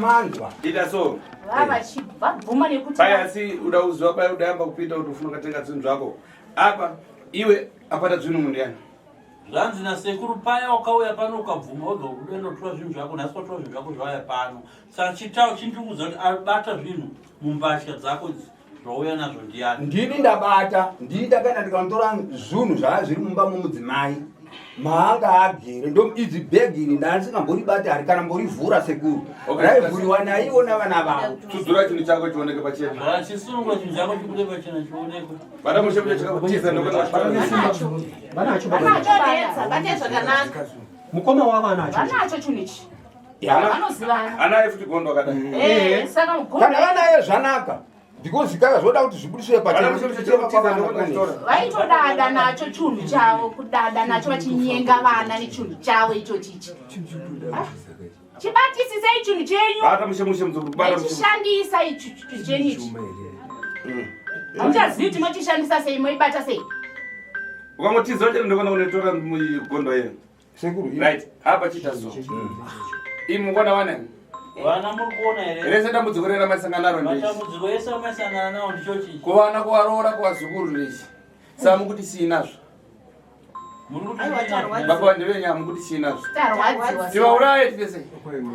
manzwa. Ita so. Vabvuma nekuti Baya si udauzwa baya udayamba kupita utofuna katenga zvinhu zvako. Apa iwe apata zvinhu mundiani. Zvanzi na sekuru paya wakauya pano ukabvuma unotora zvinhu zvako nhasi watora zvinhu zvako zvauya pano. Saka chitawo chindiudza kuti abata zvinhu mumbatya dzako zvauya nazvo ndiani. Ndini ndabata, ndini ndakaenda ndikandotora zvinhu zviri mumba mumudzimai. Maanga agere idzi bhegi iri ndandisingambori hari kana mborivhura sekuru. Raivhuriwa naivo navana vavo. Tudzura chinhu chako chioneke pachena. Chisunungura chinhu chako chikude pachena chionekwe. Vana mushemuche chakakutiza vanacho mukoma wavo vanacho chinhu ichi. Vanozivana. Anaye futi Gondwa kadai. Saka kana vanaye zvanaka. Because kaka zvoda kuti zvibudiswe pachena. Vaitodada nacho chinhu chavo, kudada nacho vachinyenga vana nechinhu chavo icho chichi. Chibatisisei chinhu chenyu. Bata mushemushe muzobara. Chishandisa ichi chinhu chenyu ichi. Hamuchazivi kuti mochishandisa sei, moibata sei. Ukangotiza kuti ndokona unotora mugondwa yenu. Sekuru. Right. Hapa chita so. Imukona wana. Vana muri kuona here. Rese dambudziko rera masangana naro ndizvi. Matambudziko ese masangana nawo ndicho chichi. Kuvana kuvaroora kuvazukuru ndizvi. Saka mukuti sinazvo. Baba ndivenya mukuti sinazvo. Tivauraye tese.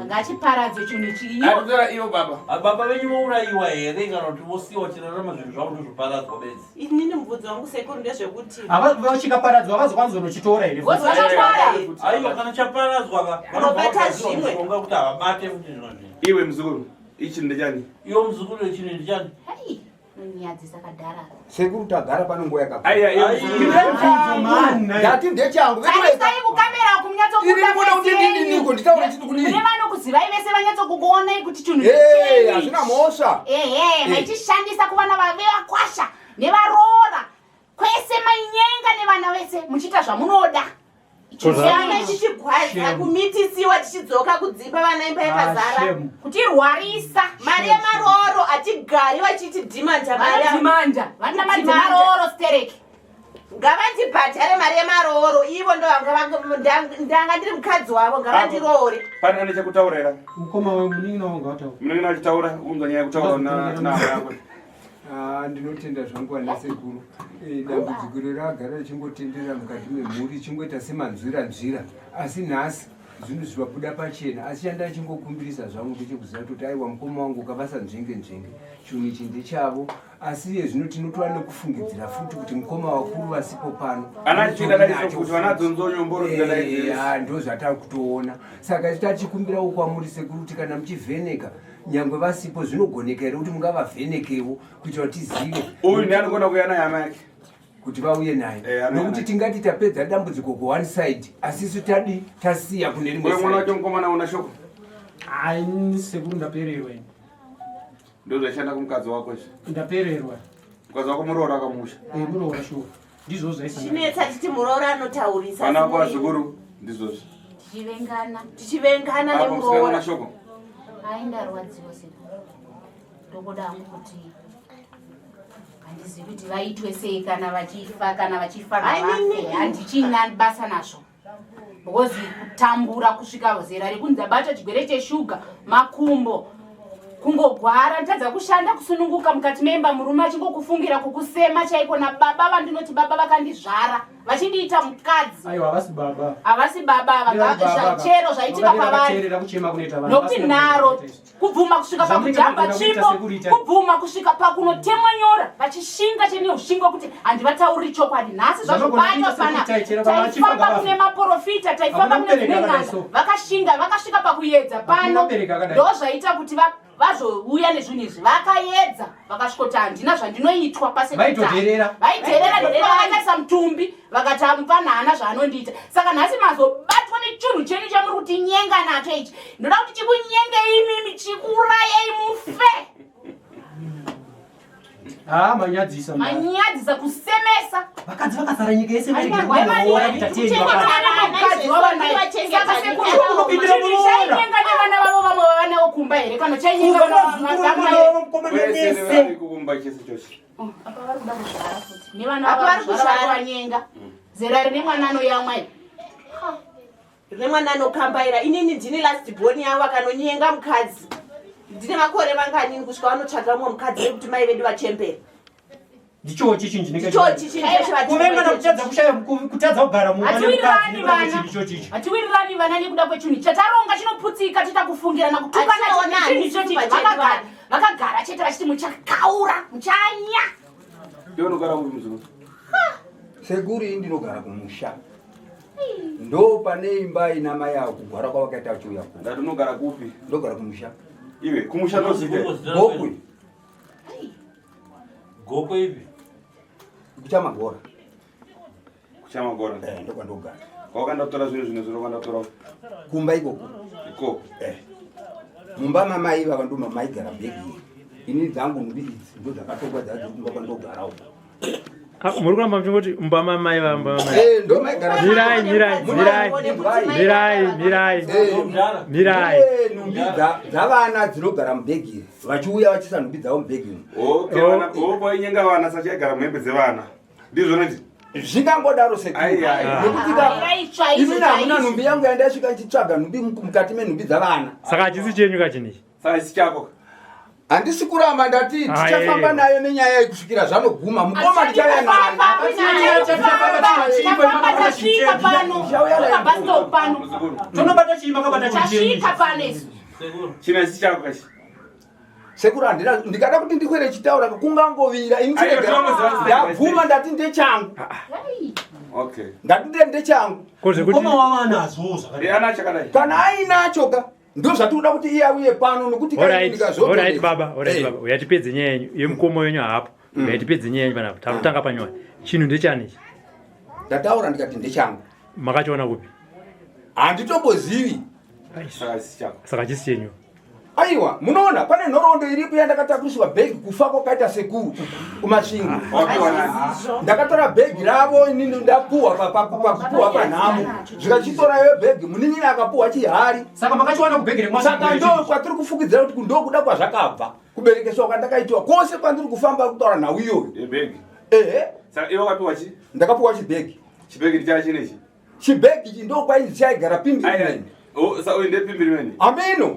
Ngachiparadze chinhu ichi. Atitora ivo baba. Baba venyu vourayiwa here kana kuti vosiyiwa chirarama zvinhu zvavo ndozvoparadzwa bedzi. Inini mubvudzi wangu sekuru ndezvekuti vachikaparadzwa havazokwanzonochitora here. Aiwa kana chaparadzwa vanobata zvimwe kuti havabate kuti zvino zvino. Iwe muzukuru, ichi ndechani? Iwo muzukuru wechino ndechani? Nyadzi dzakadhara. Sekuru tagara pano nguva yakapfuura. Ndati ndechangu. Tarisai kukamera kumnyatsokuda nditaura chiti kudini. Mune vanokuzivai vese vanyatsokukuonai kuti chinhu chii. Hazvina mhosva. Maichishandisa kuvana vavevakwasha nevaroora kwese mainyenga nevana vese muchiita zvamunoda. Chana chichigwadza kumitisiwa tichidzoka kudzimba vana imba yakazara kutirwarisa mari yemaroro atigari vachiti dhimanja vana maroro stereki ngavandibhadhare mari yemaroro ivo ndanga ndiri mukadzi wavo ngavandiroore. Pane ane chekutaurira. Mukoma wemunini wanga wataura. Munini achitaura unzwa nyaya yekutaura nahama yako. Ndinotenda zvangu ana sekuru. Dambudziko ragara richingotenderera mukati memhuri chingoita semanzvira asi nhasi zvinhu zvivabuda pachena asi chanda achingokumbirisa zvangu ndechekuziva kuti aiwa mukoma wangu ukavasa nzvenge chinhu ichi ndechavo asi iye zvino tinotova nekufungidzira futi kuti mukoma wakuru vasipo pano kuti vanadzonzonyomboro ndo zvatava kutoona saka tachikumbirawo kwamuri sekuru kuti kana muchivheneka nyangwe vasipo zvinogoneka here kuti mungavavhenekewo kuitira kuti tizive uyu ndianogona kuuya naye hama yake kuti vauye naye nokuti tingati tapedza dambudziko ku1 side asi isu tasiya kune rimwe side. Mwana wacho mukomana una shoko? Sekuru ndapererwa. Ndo zvashanda kumukadzi wako izvi? Ndapererwa. Mukadzi wako muroora akamusha? Muroora shuwa. Ndizvo zvaisa. Chinetsa titi muroora anotaurisa. Vana vako vazukuru ndizvozvo. Tichivengana nemuroora. Una shoko? Aindarwadziwa sekuru. Ndokuda hangu kuti handizivi kuti vaitwe sei kana vachifa vafe handichina basa nazvo. Because kutambura kusvika zera rekunzi abata chigwere cheshuga makumbo kungogwara ntadza kushanda kusununguka mukati memba murume achingokufungira kukusema chaiko nababa vandinoti baba vakandizvara vachindiita mukadzi. Aiwa havasi baba chero zvaitika pavari nokuti nharo kubvuma kusvika pakujamba tsvimbo kubvuma kusvika pakunotemwa nyora vachishinga chene ushingo kuti handivatauriri chokwadi nhasi zvazvobatwa pana taifamba kune maprofita taifamba kune dzimwe n'anga vakasvika pakuedza pano ndo zvaita kuti vazouya nezvinhu izvi vakaedza vakasvikoti handina zvandinoitwa vaidherera vakatarisa mutumbi vakati amupana hana zvaanondiita saka nhasi mazobatwa nechinhu chenyu chamuri kuti nyenga nacho ichi ndoda kuti chikunyenge imimi chikurayai mufe. Manyadzisa kusemesa vakadzi vakazara nyika yese nevana vavo vamwe vavanewo kumba here kana chainyenga apa vari kuda kuzvara futi nevana vavavanyenga zera rine mwana anoyamwai rine mwana anokambaira inini ndini last born yavo akanonyenga mukadzi ndine makore mangani kusvika vanotsvaga mumwe mukadzi wekuti mai vedu vachembere ndichochi chinji ndichochikuvenga kutadza kugara hatiwirirani vana nekuda kwechinhu chataronga chinoputsika titakufungira nakutukana vakagara chete vachiti muchakaura muchanya ndinogara muzi sekuri ndinogara kumusha ndo pane imba ina mai yavo kugara kwavakaita vachiuya ku ndati unogara kupi ndogara kumusha iwe kumusha ndozike gokwe gokwe ivi kuchamagora ndokwandogara kwakandatora zvinhu zvine zvirokandatora kumba ikoko ikoko mumba mamai vava ndo mamai gara bhegi ini dzangu nhumbi idzi ndo dzakatokwa dzakumba kwandogara uko muri kuramba muchingoti mumba mamai vamba ndo maigara mirai nhumbi dzavana dzinogara mubhegi vachiuya vachisa nhumbi dzavo mubhegi vainyenga vana sachaigara muhembe dzevana ndizvoneti zvingangodaro sekuimini hamuna nhumbi yangu yandaisvika nchitsvaga nhumbi mukati menhumbi dzavana saka hachisi chenyu kachinichi saka chisi chako handisi kuramba ndati tichafamba nayo nenyaya yekusvikira zvanoguma mukoma ndichauya tonobata chii makabata china chisi chako kachi sekuru ndikada kuti ndikwere chitaura kungangovira ndabvuma ndati ndechangu ndati ndechangu kana ainachoka ndo zvatikuda kuti iye auye pano nokuti baba uyatipedze nyaya yenyu yemukomo wenyu hapo uyatipedze nyaya yenyu panapa takutanga panyowani chinhu ndechanichi ndataura ndikati ndechangu makachiona kupi handitombozivi saka chisi chenyu aiwa munoona pane nhoroondo iripo yandakatakuriswa bhegi kufa kwakaita sekuru kumasvingo ndakatora bhegi ravo inini ndapuhwa pakupuhwa panhamo zvikachitora yo bhegi muninini akapuhwa chihari saka makachiwana kubhegi saka ndo kwatiri kufukidzira kuti ndokuda kwazvakabva kuberekeswa kwandakaitiwa kwose kwandiri kufamba kutaura nhau iyoyo ndakapuhwa chibhegi ndichachinechi chibhegi chi ndo kwainzi chaigara Pimbirimeni uende Pimbirimeni ameno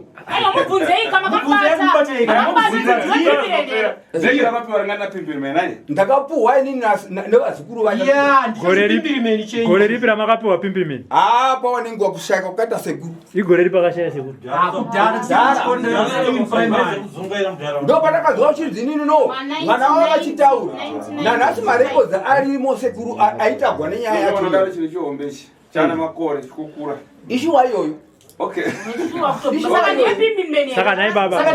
ndakapuhwa inini nevazukuru gore ripi ramakapiwa Pimbirimeni pawa nenguva kushayika kwakaita sekuru igore ripi akashaya sekuru ndo patakazova chiri inini no mwana wavo vachitaura nanhasi marekodzi arimo sekuru aitagwa nenyaya yacho chino chihombechi chana makore chikukura ishuwa iyoyo saka nai baba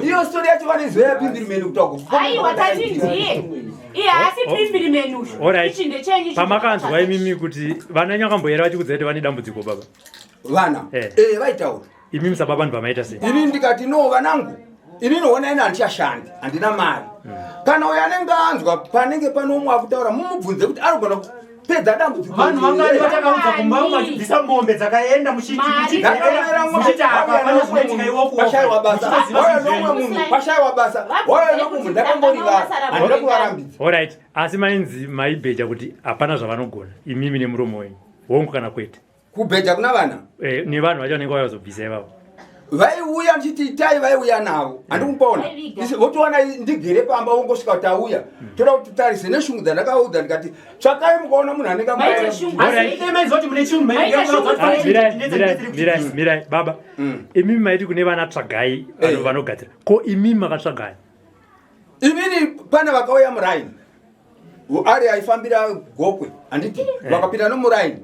iyo stori yacho vanoizoya Pimbirimeni pamakanzwa imimi kuti vana nyu akamboyera vachikudza kuti vane dambudziko baba vana vaitaura imi musaba vanhu vamaita sei ini ndikati no vanangu ini noona ine handichashandi handina mari kana uyo anenge anzwa panenge pano umwe akutaura mumubvunze kuti anogona pedza dambudziko vanhu vangani vatakaudza kumba madzibvisa mombe dzakaenda muchitipashaiwa basa wauya nomwe munhu pashaiwa basa wauya nomunhu ndakangorivara handida kuvarambidza alright asi mainzi maibheja kuti hapana zvavanogona imimi nemuromo wenyu hongu kana kwete kubheja kuna vana nevanhu vacho vanenge vayazobvisa ivavo vaiuya ndichiti itai vaiuya navo handikupaona votowana ndigere pamba wongosvika kuti auya toda kuti tarise neshungu dzandakaudza ndikati tsvakai mukaona munhu anenge mirai baba imimi maiti kune vana tsvagai vanogadzira ko imimi makatsvagai imini pane vakauya muraini ari aifambira gokwe handiti vakapinda nomuraini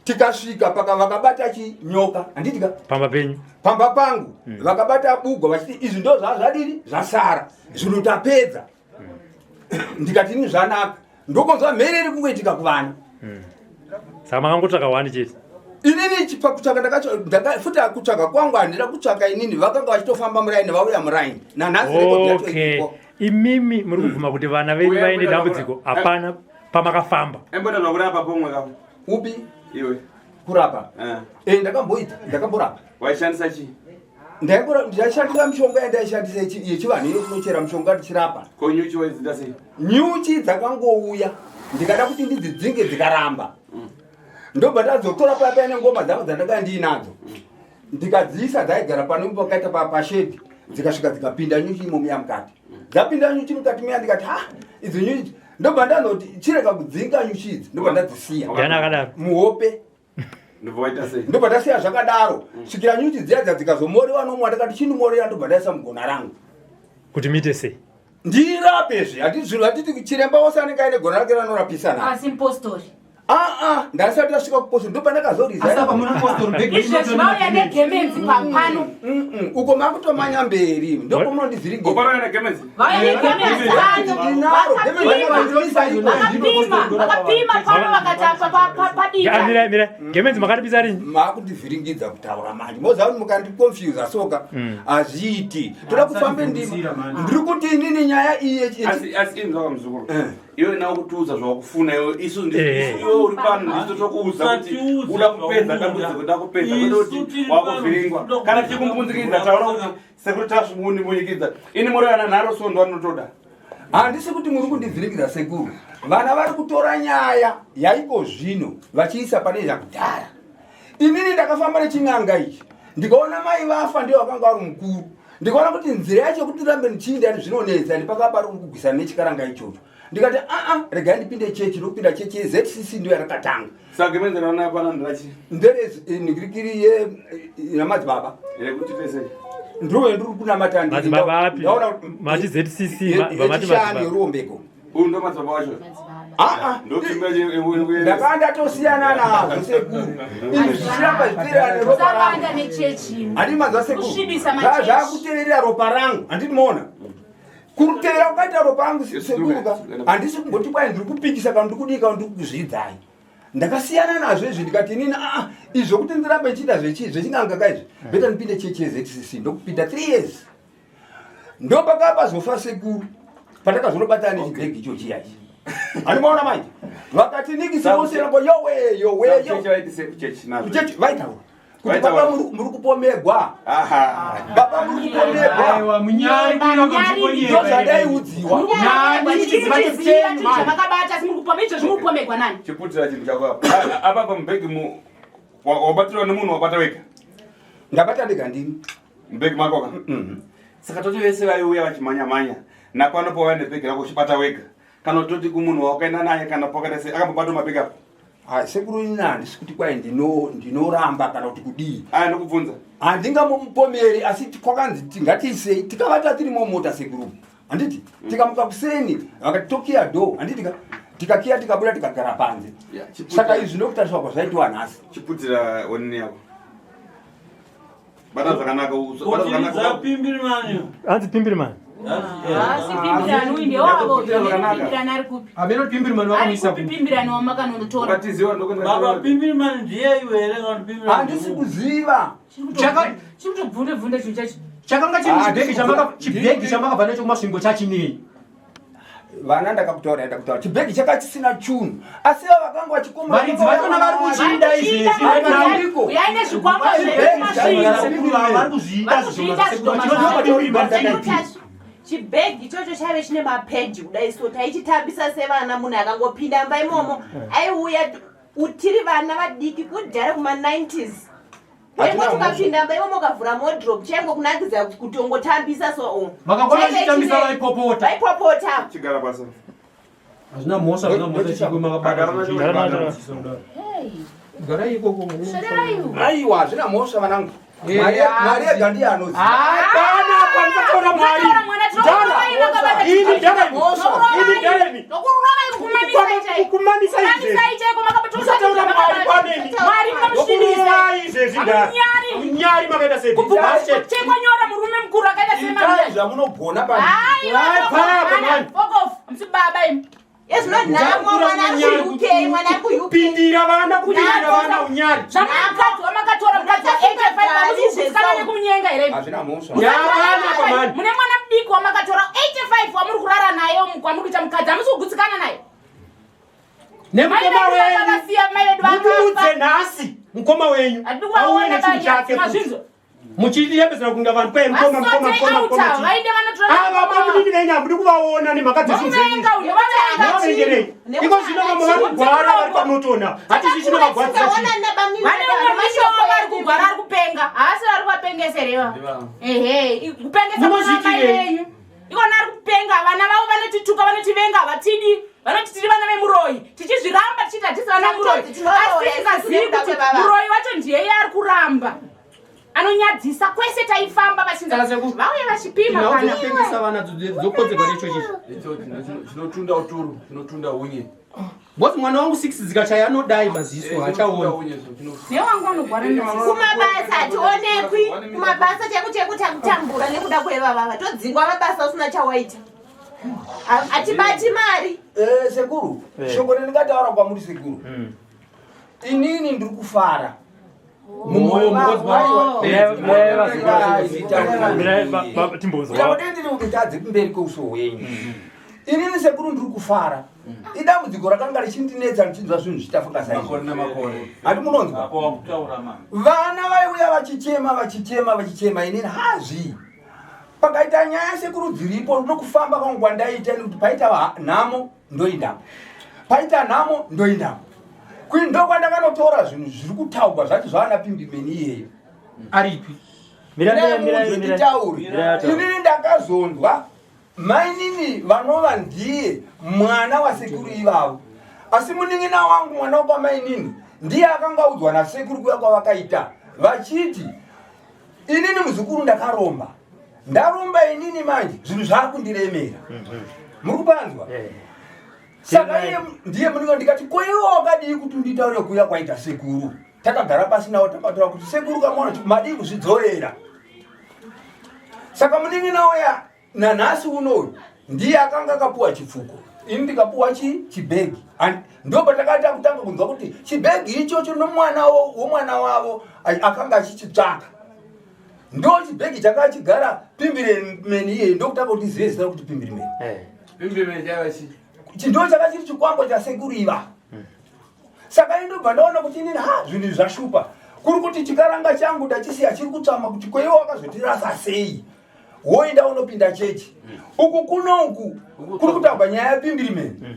tikasvika paka vakabata chinyoka handitika pamba penyu pamba pangu vakabata bugwa vachiti izvi ndo zvazvadini zvasara zvinotapedza ndikati ini zvanaka ndokonzwa mhere iri kungoitika kuvana saka makangotsvaka wani chete inini pakutsvaka futi kutsvaka kwangu handida kutsvaka inini vakanga vachitofamba muraini vauya muraini nanhasi imimi muri kubvuma kuti vana venyu vaine dambudziko hapana pamakafamba embodazva kurapa pomwe kavo upi iwe kurapa ndakamboita ndakamborapa waishandisa chii ndaishandisa mishonga yandaishandisa yechivanhu iyo kunochera mishonga ndichirapa ko nyuchi waidzinda sei nyuchi dzakangouya ndikada kuti ndidzidzinge dzikaramba ndobva ndadzotora paya paine ngoma dzangu dzandanga ndiinadzo ndikadziisa dzaigara pano pakaita pashedi dzikasvika dzikapinda nyuchi imomo yamukati dzapinda nyuchi mukati meya ndikati idzi nyuchi ndobva ndanoti chireka kudzinga nyuchi idzi ndobva ndadzisiya muhope ndobva ndasiya zvakadaro svikira nyuchi dziya dzikazomorewa nomwe ndakati chindomorera ndobva ndaisa mugona rangu kuti miite sei ndirapezve hatiti chiremba wose anenge aine gona rake ranorapisa asi impostori ndasati tasvika kupostori ndobva ndakazorizaizvo zvauya negemenzi papano uko makutomanya mberi ndokomunondivhiringidavakapima pano vakatapapadira gemenzi makatipisa rini makundivhiringidza kutaura manje moziva kuti mukandiconfusa soka hazviiti toda kufambe ndiri kuti inini nyaya iyeasimuzukuru iwe nawo kutiudza zvawakufuna iwe isu uri pano ndizotokuudza kuti uda kupedza dambudziko ndakupedza kuti wakuvhiringwa kana tichikumbunzikidza taura kuti sekuri tasvimunimunyikidza ini muriyana nharo sondo anotoda handisi kuti muri kundivhiringidza sekuru vana vari kutora nyaya yaiko zvino vachiisa pane zvakudhara inini ndakafamba nechin'anga ichi ndikaona mai vafa ndiyo vakanga vari mukuru ndikaona kuti nzira yacho kuti ndirambe ndichiinda yani zvinonetsa ndipakapari kugwisana nechikaranga ichocho ndikati regai ndipinde chechi ndokupinda chechi yeZCC ndiyo yarakatanga saka menzeraona pana ndachi ndirikiri yamadzibaba ndirowe ndiri kunamata madzibaba api mati ZCC vamati yeruombeko uyu ndo madzibaba wacho ndakanda tosiyana nazvo sekuru izviramba zviterera neropa rangu handii maziva sekuru zvaakuterera ropa rangu handinoona kuruterera kukaita ropa rangu sekuruka handisi kungoti kwai ndiri kupikisa kana ndiri kudii kana ndiri kuzvidzai ndakasiyana nazvo izvi ndikati inini izvo kuti ndirambe ndichiita zvechin'anga kaizvi beta ndipinde chechi yeZCC ndokupinda 3 years ndopakapazofa sekuru pandakazonobatana nechibhegi icho chiyachi handimaona manje vakati nikisimusirango yoweyoweyovaitaura kuti baba muri kupomegwa baba muri kupomegwa ndozvadaiudziwa chiputira chinhu chako apa pamubhegi wabatirwa nemunhu wabata wega ndabata ndega ndini mubhegi makoka saka toti vese vaiuya vachimanya-manya napano pawaya nebhegi rako uchibata wega kana toti kumunhu wakaenda naye kana pakaita sei akambobata mabhegi apo sekuru ini handisi kuti kwai ndinoramba kana kuti kudii ndokubvunza handingamupomeri asi kwakanzi tingatiisei tikavata tiri momota sekuru handiti tikamuka kuseni vakatitokiya do handiti tikakiya tikabuda tikagara panze saka izvi ndokutariswa kwazvaitiwa nhasi chiputira onini yako bata zvakanaka hanzi Pimbirimani handisi kuziva chakanga chibhegi chamakabva nacho kumasvingo chachinei vana ndakakutaura chibhegi chaka chisina chunhu asi vakanga varidzi vachona vari kuchiida izvezvi chibhegi ichocho chaive chine mapeji kudai so taichitambisa sevana munhu akangopinda mba imomo aiuya tiri vana vadiki kudhara kuma90s Wewe tukapinda mba imomo kavhura wardrobe chaingo kunakidza kuti ongotambisa so makakona chitambisa vaipopota chigara basa hazvina mhosva chigwe makabata gara ikoko aiwa hazvina mhosva vanangu mari yega ndiye anoziva hapana kwandakatora mari kumamisa izvezvinyari makaita sekwanyora murume mukuru akaita semunogona kupindira vana unyari zvamakatora mukadzi wa85 kumunyenga here mune mwana mudiki wamakatora 85 wamuri kurara naye kwamuri kuita mukadzi hamusi kugutsikana naye nemukoma wenyu nhasi mukoma wenyu auye nechinhu chake muchiyepesera kunga vanhu kwai mukomaavapo mudiki venyu hamudi kuvaona nemhaka dzezvinhu Mwavengerei. Iko zvino vamwe vari kugwara vari panotona. Hati zvichino magwadza. Vane umwe mashoko vari kugwara ari kupenga. Haasi vari kuvapengeserewa. Ehe, kupengesa mwana yenyu. Ikona ari kupenga vana vavo vanotituka vanotivenga vatidi. Vanotitiri vana vemuroyi. Tichizviramba tichiti hatisi vana muroyi. Asi tisingazivi kuti muroyi wacho ndiye ari kuramba. Anonyadzisa kwese taifamba vachinza vauye vachipima kana unopengesa vana dzokodzerwa necho chicho. Icho chinotunda uturu, chinotunda unye. Bosi mwana wangu 6 zikachaya anodai maziso achaona. newangu anogwara kumabasa hationekwi. Kumabasa chekuti akutambura nekuda kwevavava todzingwa mabasa usina chawaita. Atibati mari. Sekuru, shoko rendingataura kwamuri sekuru. Inini ndiri kufara. Ndiri kumberi kweuso hwenyu. Inini sekuru ndiri kufara. Idambudziko rakanga richindinetsa ndichinzwa zvinhu zvichitafuka hati munonzwa vana vaiuya vachichema inini hazvi pakaita nyaya sekuru dziripo nokufamba kwangu ndaita kuti paita nhamo ndoindapo paita nhamo ndoindapo ndo kwandakanotora zvinhu zviri kutaurwa zvati zvana pimbimeni iyeyo aripi nditauri inini ndakazondwa mainini vanova ndiye mwana wasekuru ivavo asi munin'ina wangu mwana wapamainini ndiye akanga udzwa nasekuru kuya kwavakaita vachiti inini muzukuru ndakaromba ndaromba inini manje zvinhu zvaakundiremera muri kupanzwa saka iye ndiye munin'ina ndikati koiwo wakadii kuti nditaure kuya kwaita sekuru takagara pasi nawo takataura kuti sekuru kamaona kuti madii kuzvidzorera saka munin'ina uya nanhasi unoyu ndiye akanga akapuwa chipfuko ini ndikapuwa chibhegi ndo patakati akutanga kunzwa kuti chibhegi ichocho nomwana womwana wavo akanga achichitsvaka ndo chibhegi chakachigara pimbirimeni iye ndokutanga kuti zive zita kuti pimbirimeni ndo chakachiri chikwambo chasekuru iva saka indobva ndaona kuti inini zvinhu zvashupa kuri kuti chikaranga changu ndachisiya chiri kutsvama kuti kweiwo wakazotirasa sei woenda unopinda chechi uku kunoku kuri kutagwa nyaya yapimbirimeni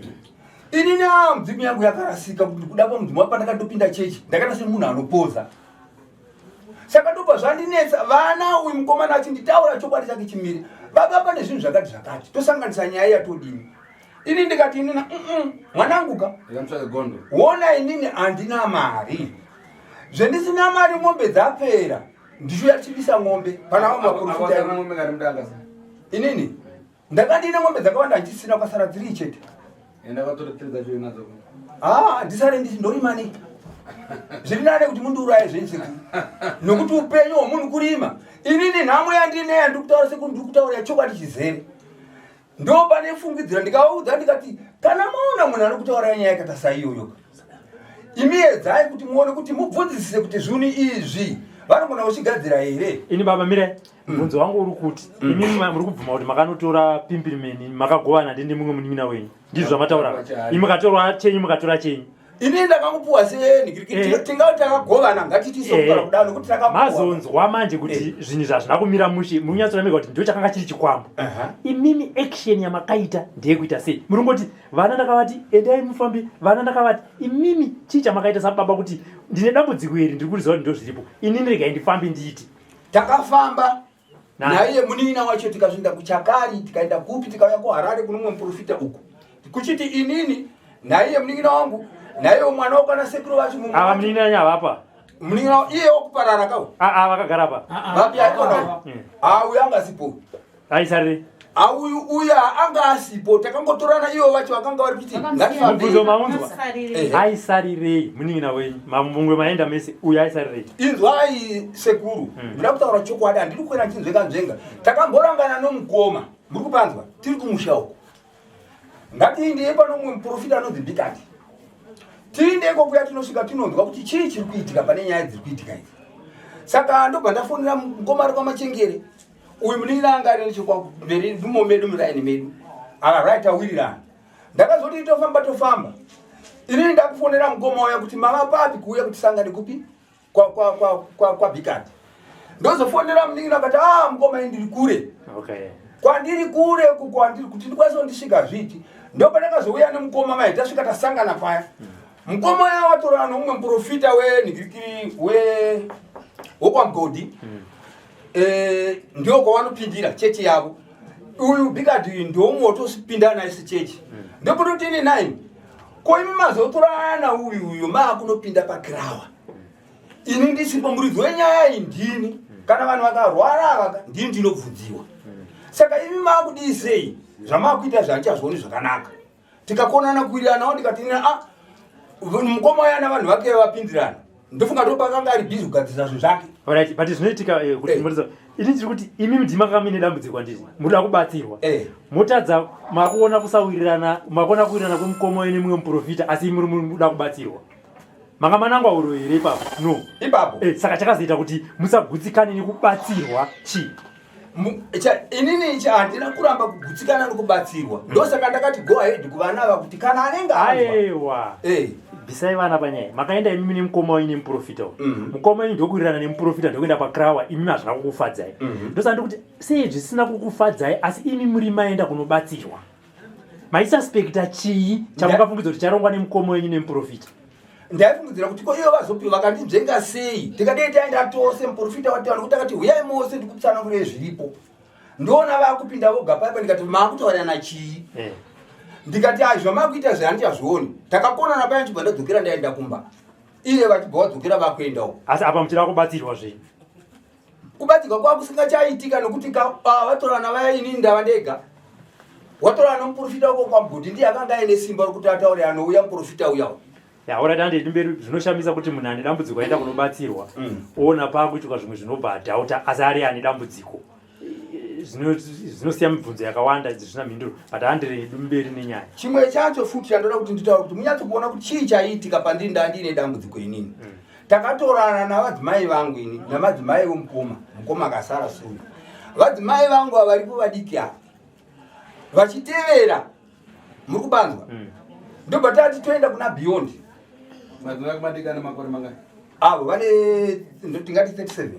inini mudzimu yangu yakarasika kuti kuda pamudzimu wapo pandakandopinda chechi ndakaita semunhu anopoza saka ndobva zvandinetsa vana uyu mukomana achinditaura chokwadi chake chimiri baba pane zvinhu zvakati tosanganisa nyaya yatodini ini ndikati inini mwananguka wona inini handina mari zvendisina mari mombe dzapera ndisho yatibisa ng'ombe panawo maprofita inini ndakandine ng'ombe dzakawanda ndichisina kwasara dziri chete ndisare ndorimanika zviri nane kuti mundiuraye zvensekuru nokuti upenyu hwomunhu kurima inini nhamo yandineya ndiri kutaura sekuru ndiri kutaura yachokwadi chizere ndo pane fungidzira ndikaudza ndikati kana maona munhu ari kutaura nyaya yakata saiyoyo imi edzai kuti muone kuti mubvunzisise kuti zvinhu izvi vanogona kuchigadzira here ini baba mire mubvunzo wangu uri kuti imi muri kubvuma kuti makanotora pimbirimeni makagovana ndinde mumwe munin'ina wenyu ndizvo zvamataura imi mukatorwa chenyu mukatora chenyu ini ndakangopuwa tingauti takagovana ngatitisoara kudaro nokuti mazonzwa manje kuti zvinhu zvazvina kumira mushe munyatsoramika kuti ndo chakanga chiri chikwambo imimi action yamakaita ndeyekuita sei muri ngoti vana ndakavati endai mufambe vana ndakavati imimi chii chamakaita sababa kuti ndine dambudziko iri ndiri kuriziva kuti ndo zviripo inini regai ndifambe ndiiti takafamba naiye munin'ina wacho tikasvinda kuchakari tikaenda kupi tikauya kuharare kuno mumwe muprofita uku kuchiti inini naiye munin'ina wangu naiye mwana wakana sekuru vacho ava munin'ina nyavapa munin'ina iye wokuparara kawo vakagara pa vapi aikona uyu anga asipo aisarire auyu uya anga asipo takangotorana ivo vacho vakanga vari kuti mubvunzo maunzwa aisarirei munin'ina wenyu mumwe maenda mese uyu aisarirei inzwai sekuru ndida kutaura chokwadi handiri kukwena nchinzvenga takamborangana nomukoma muri kupanzwa tiri kumusha uko ngatiindei pano mumwe muprofita anonzi bikati tiindeko kuya tinosvika tinonzwa kuti chii chiri kuitika pane nyaya dziri kuitika idzi saka ndobva ndafonera mukoma ari kwamachengere uyu munin'ina anga ari nechokwamberi ndimo medu muraini medu akarai tawirirana ndakazoti tofamba inini ndakufonera mukoma uya kuti mama papi kuuya kuti sangane kupi kwa bikati ndozofonera munin'ina akati mukoma ndiri kure kwandiri kure kwandiri kuti ndikwanisa kundisvika zviti Ndopa ndakazouya nemukoma mai tasvika tasangana paya. Mukoma ya watora nomwe muprofita nigirikiri wokwamgodi. Ndio kwa vanopindira chechi yavo. Uyu bigadi ndio moto sipindana isi chechi. Ndopa ndotini 9. Kwa imi mazotorana uyu makunopinda pagrawa. Ini ndisipo muridzi wenyaya indini. Kana vanhu vakarwara ndini ndinobvunziwa. Saka imi makudisei zvamakuita zvanchazvoni zvakanaka. Tikakonana kuwiriranawo ndikati mukoma yana vanhu vake vapindirana. Ndofunga ndo pakanga ari busy kugadzira zvinhu zvake. Alright, but zvinoitika kuti murizo. Ini ndiri kuti imi ndima kamine dambudziko ndizvi. Muri kubatsirwa. Mutadza makuona kusawirirana, makuona kuwirirana kwemukoma wenyu nemumwe muprofita asi imi muri kubatsirwa. Mangamanangwa uro here ipapo? No. Ipapo. Saka chakazoita kuti musagutsikane nekubatsirwa chi. Inini handina kuramba kugutsikana nekubatsirwa. Ndosaka ndakati go ahead kuvana ava kuti kana anenge aiwa. Bisai vana panyaya. Makaenda imi nemukoma wenyu nemuprofita. Mukoma wenyu ndokuwirirana nemuprofita ndokuenda pakrawa imi hazvina kukufadzai. Ndosanda kuti sei zvisina kukufadzai asi imi muri maenda kunobatsirwa. Maisuspecta chii chamakafungidzwa kuti charongwa nemukoma wenyu nemuprofita. Ndaifungidzira kuti ko iyo vazopi vakandinzvenga sei tikadei taenda tose muprofita wati vanhu kuti akati huyai mose ndikupitsana kune zviripo ndona vakupinda voga paipa ndikati makutaurana chii ndikati zvamakuita zvandichazvioni takakonana paya nchibva ndadzokera ndaenda kumba iye vachibva vadzokera vakuendawo asi apa muchida kubatsirwa zvei kubatsirwa kwavo kusingachaitika nokuti vatorana vaya inini ndava ndega watorana nomuprofita wako kwamgodi ndiye akanga aine simba rokuti ataure anouya muprofita uyawo. Ora dande ndimberi zvinoshamisa kuti munhu ane dambudziko aenda kunobatsirwa ona pakuitika zvimwe zvinobva adhauta asi ari ane dambudziko zvinosiya mibvunzo yakawanda zvisina mhinduro but handire dumberi nenyaya chimwe chacho futi chandoda kuti nditaura kuti munyatso kuona kuti chii chaitika pandiri ndandine dambudziko inini takatorana navadzimai vangu ini namadzimai vomukoma akasara sure vadzimai vangu avaripo vadiki ava vachitevera muri kubanzwa ndobva tati toenda kuna beyond. Madzimai kumadikana makore mangani? Avo vane tingati 37.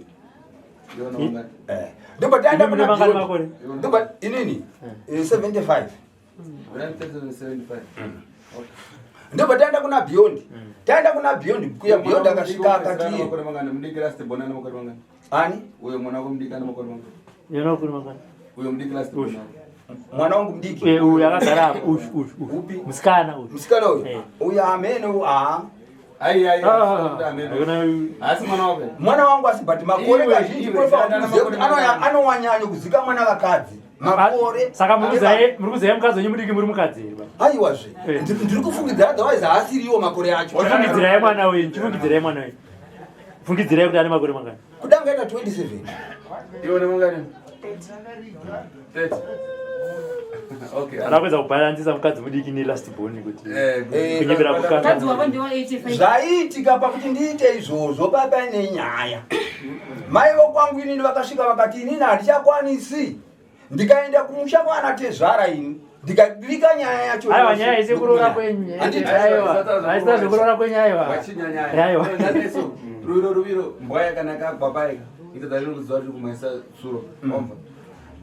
Ndobva taenda kuna beyond. Ndobva inini 75. Ndobva taenda kuna beyond. Taenda kuna beyond kuya beyond akasvika akati makore mangani mudikira stebona makore mangani? Ani? Uyo mwana kumudikana makore mangani? Yona makore mangani? Uyo mudikira stebona. Mwana wangu mdiki. Uyu akagara upi? Musikana uyu. Musikana uyu. Uyu amene Ai. Asi mwana wako. Mwana wangu asibati makore kazhinji anowanyanya kuzika mwana vakadzi. Makore. Saka muri kuziva mukadzi wenyu mudiki muri mukadzi. Aiwa zve. Ndiri kufungidzira otherwise haasiriwo makore acho. Chifungidzirai mwana wenyu, chifungidzirai mwana wenyu. Fungidzirai kuti ane makore mangani? Kudanga ita 27. Iwe mangani? 30. Okay. Anakweza kubalanisa mukadzi mudiki ni last born kuti. Kunyebera kukata. Mukadzi wako ndiwo 85. Zvaitika pakuti ndiite izvozvo papa nenyaya. Mai vokwangu inini vakasvika vakati inini handichakwanisi. Ndikaenda kumusha kwana Tezvara ini. Ndikabika nyaya yacho. Aiwa nyaya isi kurora kwenyu. Aiwa. Aisa zvokurora kwenyu aiwa. Wachinyanya. Aiwa. Ndateso. Ruviro mbwaya kana kakwapaika. Ndidazvino kuziva kuti kumaisa suro. Omba.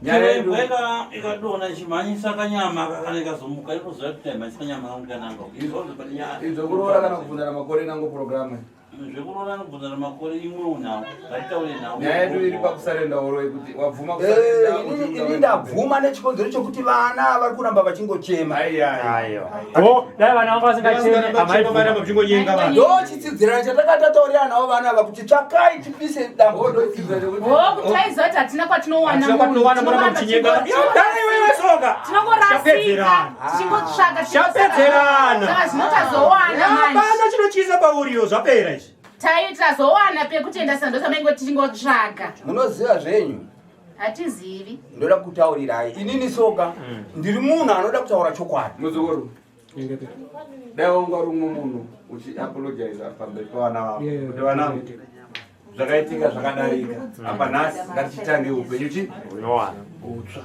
Nyarembweka ikadona chimanyisa kanyama kana ikazomuka inoziva kuti manyisa kanyama kananga. Izvo kurora kana kubvunzana makore nango programu. Zvekurora nokubvunzana makore imwe unawo. Ngataure nawo. Nyaya yedu iri pakusarenda oro yekuti wabvuma kusarenda kuti ini ndabvuma nechikonzero chokuti vana vari kuramba vachingochema. Aiwa. Dai vana vangu vasingacheme amaibara mabvingonyenga vanhu. Ndochitsidzira chatakatataurira navo vana ava kuti tsvakai tipise dambudziko. Kuti taizoti hatina kwatinowana muramba muchinyenga. Dai wewe soga. Tinongorasika. Tichingotsvaka. Chapedzerana. Saka zvinotazowana manje. Hapana chinochiisa pauriyo zvapera izvi. Tazowana pekuti enda sando samengo tichingotsvaka. Munoziva zvenyu? Hatizivi. Ndoda kutaurirai. Inini soga ndiri munhu anoda kutaura chokwadi. Muzukuru. Dai wanga uri umwe munhu uchi apologize pamberi pavana vavo. Kuti vana zvakaitika zvakadarika. Apa nhasi ngatichitange upenyu utsva.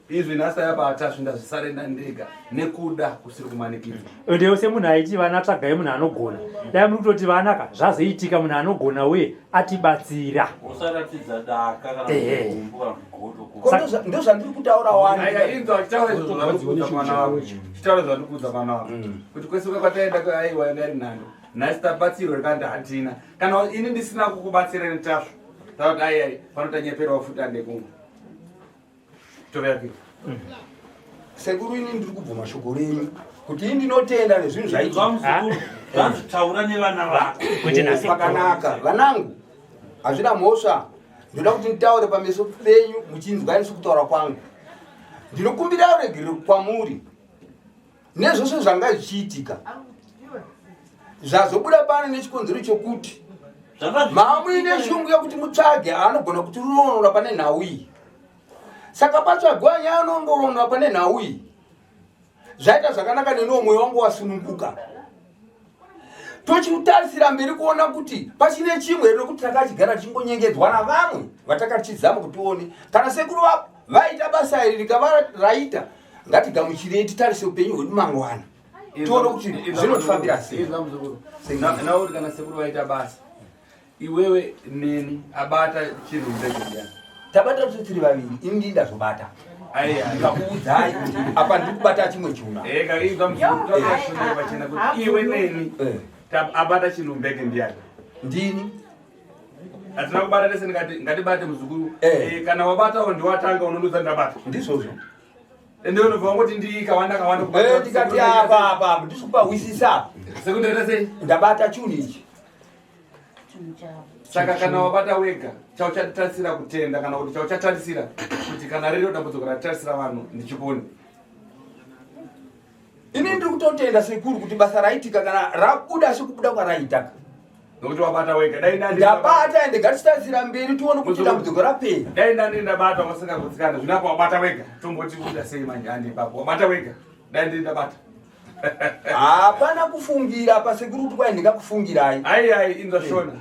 izvi nhasi yabata zvinda zvisarenda ndega nekuda kusiri kumanikidza. Ndio se munhu aiti vana tsvagai munhu anogona. Dai muri kutoti vanaka zvazoitika munhu anogona uye atibatsira. Usaratidza daka kana kumbura godo. Ndo zvandiri kutaura wani. Aya inzo chitaura zvokudza mwana wako. Chitaura zvandikudza mwana wako. Kuti kwesuka kwataenda kwaiwa yari nando. Nhasi tabatsirwa kandi hatina. Kana ini ndisina kukubatsira ntasvo. Takuti ai panotanyepera futa ndekungu. Toveki. Sekuru ini ndiri kubva mashoko renyu kuti ini ndinotenda nezvinhu zvaitwa. Taura nevana vako. Kuti nhasi pakanaka. Vanangu hazvina mhosva. Ndoda kuti nditaure pameso penyu muchinzwa ini kutaura kwangu. Ndinokumbira uregere kwamuri nezvose zvanga zvichiitika. Zvazobuda pano nechikonzero chokuti mamuine shungu yekuti mutsvage anogona kuti runonola pane nhau iyi. Saka patsvagwa nyaya anongoronola pane nhau iyi. Zvaita zvakanaka neniwo mwoyo wangu wasununguka. Tochitarisira mberi kuona kuti pachine chimwe here nokuti takachigara tichingonyengedzwa navamwe vatakachizama kuti tione kana sekuru vaita basa iri rikava raita ngatigamuchirei titarise upenyu hwedu mangwana tione kuti zvinotifambira sei. Nauri kana sekuru vaita basa iwewe neni abata chinhu ndechiyani tabata tiri vaviri ini ndindazobata ndikakuudzai kuti apa ndiri kubata chimwe chiuna vachena kuti iwe neni abata chinhu mbeke ndiyani ndini hatina kubata tese ngatibate muzukuru kana wabatawo ndiwatanga unonudza ndabata ndizvozvo ende unobva wangoti ndikawanda ndikati apa ndisikupawisisa sekundoita sei ndabata chiunhu ichi. Saka kana wabata wega chauchatarisira kutenda kana kuti chauchatarisira kuti kana rero dambudziko ratarisira vanhu ndichiponi. Ini ndiri kutotenda sekuru kuti basa raitika kana rabuda sekubuda kwaraitaka. Nokuti wabata wega dai ndabata ende ngatitarisira mberi tione kuti dambudziko rapera. Dai ndabata wasingagutsikana zvinapo wabata wega tomboti kuda sei manje handi ipapo wabata wega dai ndabata. Hapana kufungira pa sekuru kuti kwai ndingakufungirai. Ai indoshona.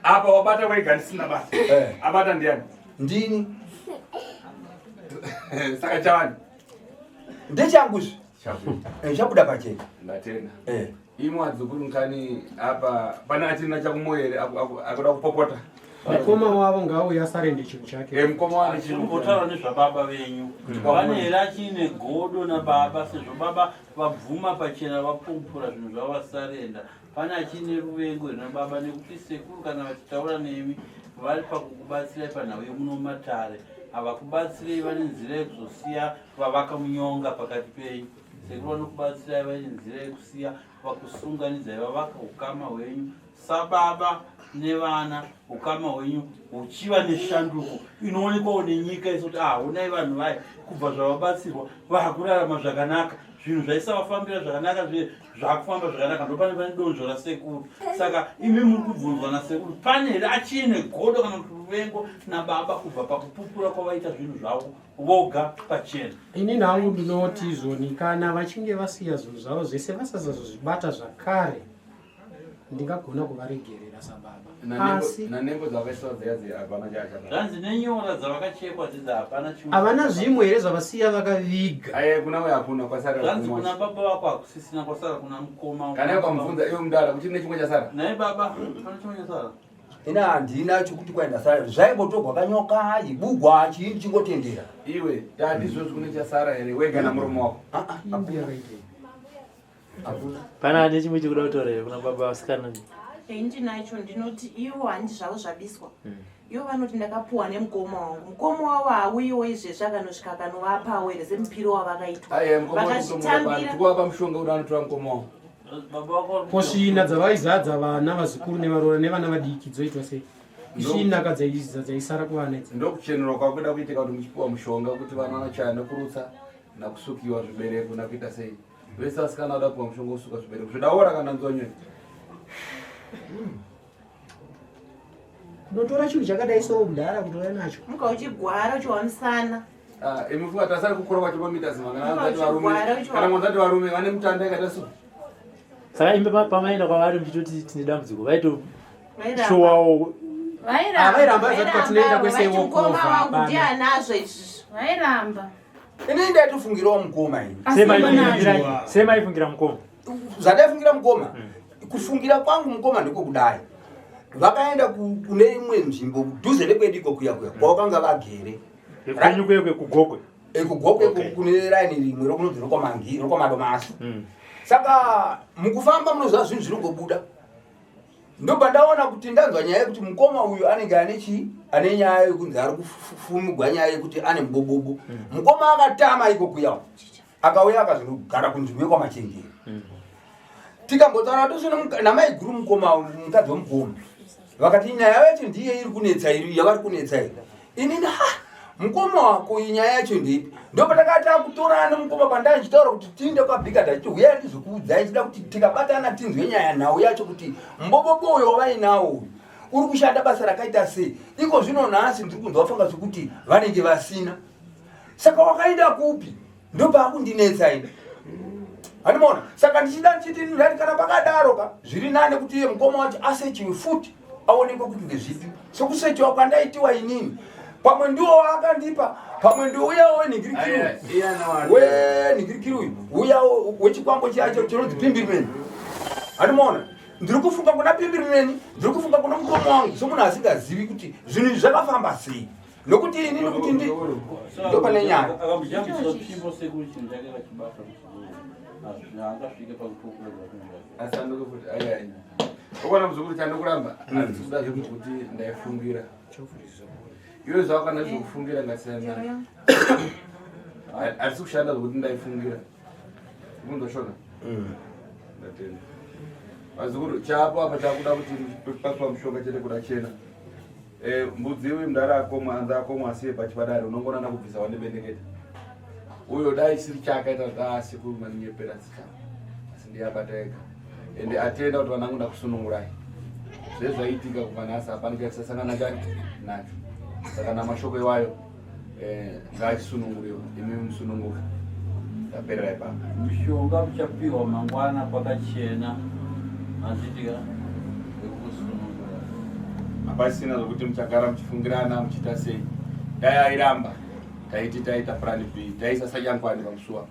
Apa wabata wega ndisina basa. Abata ndiani? Ndini. Saka chawani. Ndechanguzvi. Chabuda pachena. Ndatenda. Imwe adzukuru nkani apa pana atina chakumoyere akuda kupopota. Mukoma wavo ngawo yasarende chinhu chake. Mukoma wavo chinotaura nezvababa venyu. Vane hera chine godo nababa sezvo baba vabvuma pachena vapupura zvinhu zvavasarenda. Pane achine ruvengo nababa nekuti sekuru kana vachitaura nemi vari pakukubatsirai panhau yemunomatare. Havakubatsirei vane nzira yekuzosiya vavakamunyonga pakati penyu. Sekuru vanokubatsirai vane nzira yekusiya vakusunganidzai vavaka ukama hwenyu. Sababa nevana ukama hwenyu huchiva neshanduko inoonekwawo nenyika isoti honai vanhu vai kubva zvavabatsirwa vakurarama zvakanaka zvinhu zvaisavafambira zvakanaka zvakufamba zvakanaka ndo pane donzvo rasekuru. Saka imi muri kubvunzwa nasekuru pane here achine godo kana kuti ruvengo nababa kubva pakupupura kwavaita zvinhu zvavo voga pachena. Ini nangu ndinoti izvoni kana vachinge vasiya zvinhu zvavo zvese vasazozvibata zvakare ndingagona kuvaregerera sababa. Asi nanembo dzavaisodzeadze hapana chacha. Zvanzi nenyora dzavakachekwa dzidzi hapana chimwe. havana zvimwe here zvavasiya vakaviga. Kuna we hakuna kwasara. Zvanzi kuna baba vako hakusisina kwasara kuna mukoma. Kana ukamubvunza iwe mudara kuti chine chimwe chasara. Naye baba pane chimwe chasara. Ina handina chokuti kwaenda sara zvaimbotogwa kanyoka ibugwa chii chingotendera. Iwe ndizvo zvine chasara here wega namuromo wako. Pana ane chimwe chikuda kutaura here kuna baba vasikana. Ndinacho ndinoti ivo handi zvavo zvabiswa. Ivo vanoti ndakapuwa nemukoma wangu. Mukoma wavo hauyiwo izvezvi akanosvika akanovapawo here semupiro wavakaitwa. Vakazvitambira. Kuwapa mushonga kuti anotora mukoma wavo. Koshina dzavaizadza vana vazikuru nevarora nevana vadiki dzoitwa sei? Ishina kadzaisara kuvana idzi. Ndokuchenura kwakuda kuitika kuti muchipuwa mushonga kuti vana vanochaya nekurutsa nakusukiwa zvibereko nakuita sei. Vese vasikana vada kupuwa mushonga usuka zvibereko. Zvidaora kana nzonyo. Unotora chinhu chakadai soudhara kuti uve nacho. Muka uchigwara uchiwamusana. Imufunga tasari kukurova chipomita zima kana mwanzati varume vane mutanda yakaita so. Saka imbe pamaenda kwavari muchitoti tine dambudziko vaito showawo vairamba zati patinoenda kwese wokovha ndianazvo izvizvi vairamba Ini ndaitofungirawo mukoma ini. Sema ifungira mukoma. Zadaifungira mukoma. Kufungira kwangu mukoma ndiko kudai. Vakaenda kune imwe nzvimbo kudhuze nekwediko kuya kwakanga vagere. Kanyukwekwe kugokwe. Kugokwe kune line rimwe rokunonzi rokwamadomasi. Saka mukufamba munoziva zvinhu zviringobuda. Ndobva ndaona kuti ndanzwa nyaya yekuti mukoma uyu anenge ane nyaya yekunzi ari kufumigwa nyaya yekuti ane mubobobo. Mukoma akatama iko kuya. Akauya akazogara kunzvimbo yekwamachengero. Tikambotaura tosona namai guru mukoma mukadzi womukoma. Vakati nyaya yacho ndiye iri kunetsa iri yavari kunetsa iri. Inini mukoma wako nyaya yacho ndipi? Ndopa takati akutorana mukoma pandanjitaura kuti tiinde kwabhika tachiti uya ndizokuudzai chida kuti tikabatana tinzwe nyaya nhau yacho kuti mbobobo uyo wainawo uri kushanda basa rakaita sei. Iko zvino nhasi ndiri kunzwa funga sokuti vanenge vasina. Saka wakaenda kupi? Ndopa akundinetsa iri. Hanimona, saka ndichida nchiti ndani kana pakadaroka zviri nane kuti iye mukoma wacho asechiwe futi aonekwe kuti ngezvipi. Sokusechiwa kwandaitiwa inini. Pamwe ndiwo akandipa, pamwe ndiwo uya wenhingirikiru. Wenhingirikiru uya wechikwambo chacho chinonzi Pimbirimeni. Hanimona, ndiri kufunga kuna Pimbirimeni, ndiri kufunga kuna mukoma wangu, somunhu asingazivi kuti zvinhu zvakafamba sei. Nokuti inini kuti ndopane nyaya. Ukona muzukuru chandokuramba andikuda kuti ndaifungira. Iwe zvakana zvokufungira ngasiyana. Asi kushanda zvokuti ndaifungira. Mundoshona. Ndatenda. Mazukuru chapo apa chakuda kuti paswa mushonga chete kuda chena. Mbudzi uyu mudara akomwa anza akomwa asiye pachipadare unongona nakubvisa wanebendeketa. Uyo dai siri chakaita dasi kumanyepera sika. Asi ndiyabata ega. Ende atenda kuti vanangu ndakusunungurai. Zvezvaitika kumanasa apanika tisasangana chani nacho. Saka namashoko iwayo ngaachisununguriwa imi musununguka. Ndaperera ipapo. Mushonga uchapiwa mangwana kwakachena. Achitika ekusunungura. Hapasina zvokuti muchagara muchifungirana muchita sei. Dai airamba. Taita plan B. Taisa yankwani pamusuwa.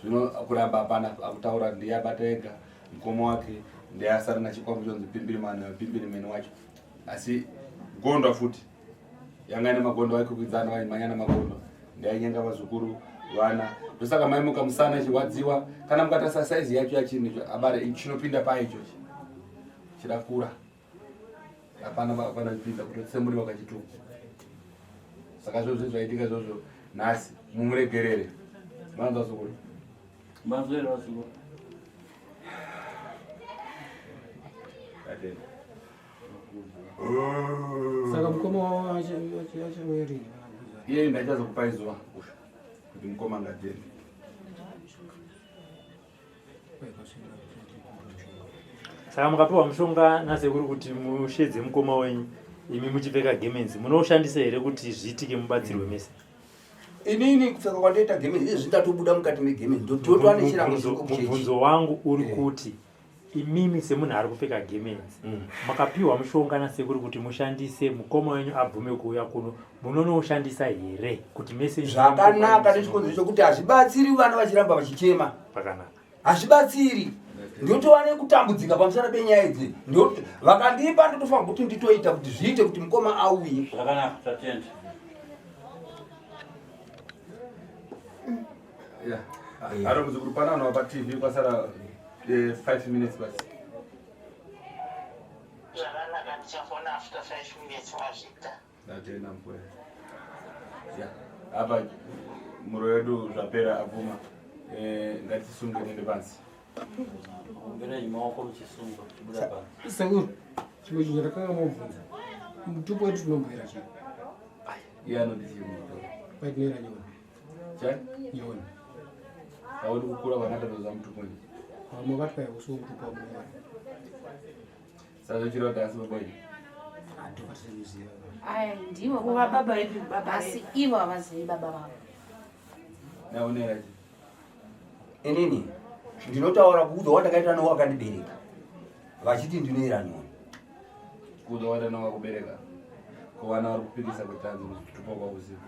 Zvino kuramba hapana akutaura ndiyabata ega. Mukoma wake ndiyasara nachikwambo chonzi Pimbirimeni wacho. Asi Gondwa futi. Yangane magondo waikukwidza vaimhanya magondo. Ndainyanga vazukuru vana. Ndosaka maimuka musana chiwadziwa kana mukatasa size yacho yachini abare chinopinda paicho. Chirakura. Hapana kupinda kutotsemuri wakachituka. Saka zvozvo zvaitika zvozvo nhasi mumuregerere. Manza zukuru. Manzwera zukuru. Atenda. Saka mukoma wawo achaweri. Iye ndachazokupa izuva kusha kuti mukoma ngatende. Saka mukapiwa mushonga nasekuru kuti mushedze mukoma wenyu imi muchipfeka gemenzi munoshandisa here kuti zviitike mubatsirwe mese? Inini kupfeka kwandaita gemenzi izvi ndatobuda mukati megemenzi ndototwa nechirango mubvunzo wangu uri kuti imimi semunhu ari kupfeka gemenzi makapiwa mushonga nasekuru kuti mushandise mukoma wenyu abvume kuuya kuno munonoshandisa here kuti mese zvakanaka nechikonzero chokuti hazvibatsiri vana vachiramba vachichema. Pakanaka hazvibatsiri ndotova nekutambudzika pamusana penyaya idzi. Vakandipa ndotofanira kuti nditoita kuti zviite kuti mukoma auye. Zvakanaka tatenda. Aro muzukuru pana vanhu vapa TV kwasara 5 minutes basi. Zvakanaka ndichafona after 5 minutes wazvita. Ndatenda mkwe. Apa muro wedu zvapera abvuma. Ngatisunge nende pansi. Ngere nyimoko muchisunga kubuda pansi. Sekuru, chimwe chinhu rakanga mubvunza. Mutupo wetu tinombwira chii? Iye anondichimu. Patinera nyoni. Chani? Nyoni. Audi kukura vanatotoza mutupo ni. Mwakati paya usuwa mutupo wamwari. Sasa chiro dasi babai. Atokatisemuziva. Aya ndiwo KurovaBaba vedu baba asi ivo havazivi baba vavo. Naonera. Inini ndinotaura kuudza wandakaita nowo akandibereka vachiti ndinoera nyoni. Kuudza wanda nowo kubereka. Kuvana vari kupikisa kutanzi mutupo kwauziva.